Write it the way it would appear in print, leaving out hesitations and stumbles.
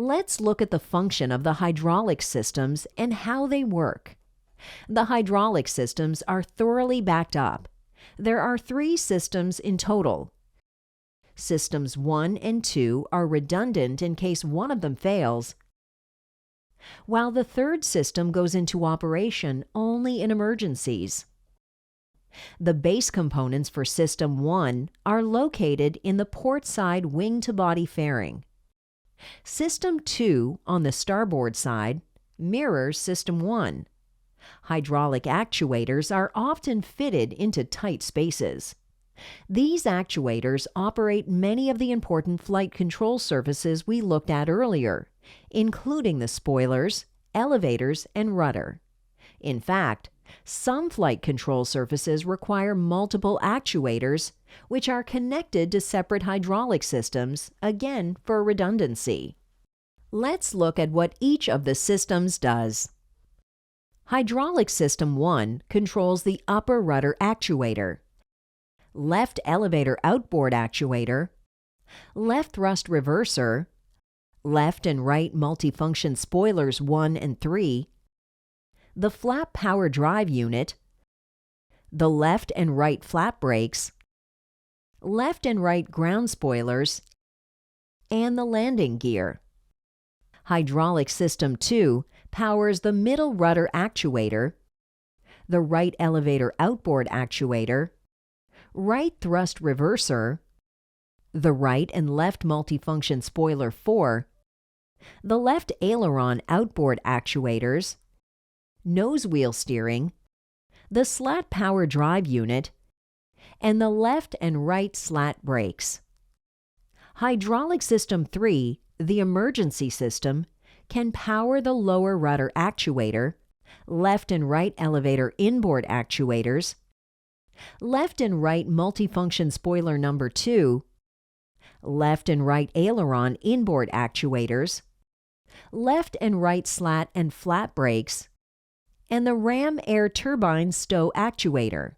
Let's look at the function of the hydraulic systems and how they work. The hydraulic systems are thoroughly backed up. There are 3 systems in total. Systems 1 and 2 are redundant in case one of them fails, while the third system goes into operation only in emergencies. The base components for System 1 are located in the port side wing-to-body fairing. System 2, on the starboard side, mirrors System 1. Hydraulic actuators are often fitted into tight spaces. These actuators operate many of the important flight control surfaces we looked at earlier, including the spoilers, elevators, and rudder. In fact, some flight control surfaces require multiple actuators, which are connected to separate hydraulic systems, again for redundancy. Let's look at what each of the systems does. Hydraulic System 1 controls the upper rudder actuator, left elevator outboard actuator, left thrust reverser, left and right multifunction spoilers 1 and 3, the flap power drive unit, the left and right flap brakes, left and right ground spoilers, and the landing gear. Hydraulic System 2 powers the middle rudder actuator, the right elevator outboard actuator, right thrust reverser, the right and left multifunction spoiler 4, the left aileron outboard actuators, Nosewheel steering, the Slat power drive unit, and the left and right slat brakes. Hydraulic System 3, the emergency system, can power the lower rudder actuator, left and right elevator inboard actuators, left and right multifunction spoiler number 2, left and right aileron inboard actuators, left and right slat and flap brakes, and the ram air turbine stow actuator.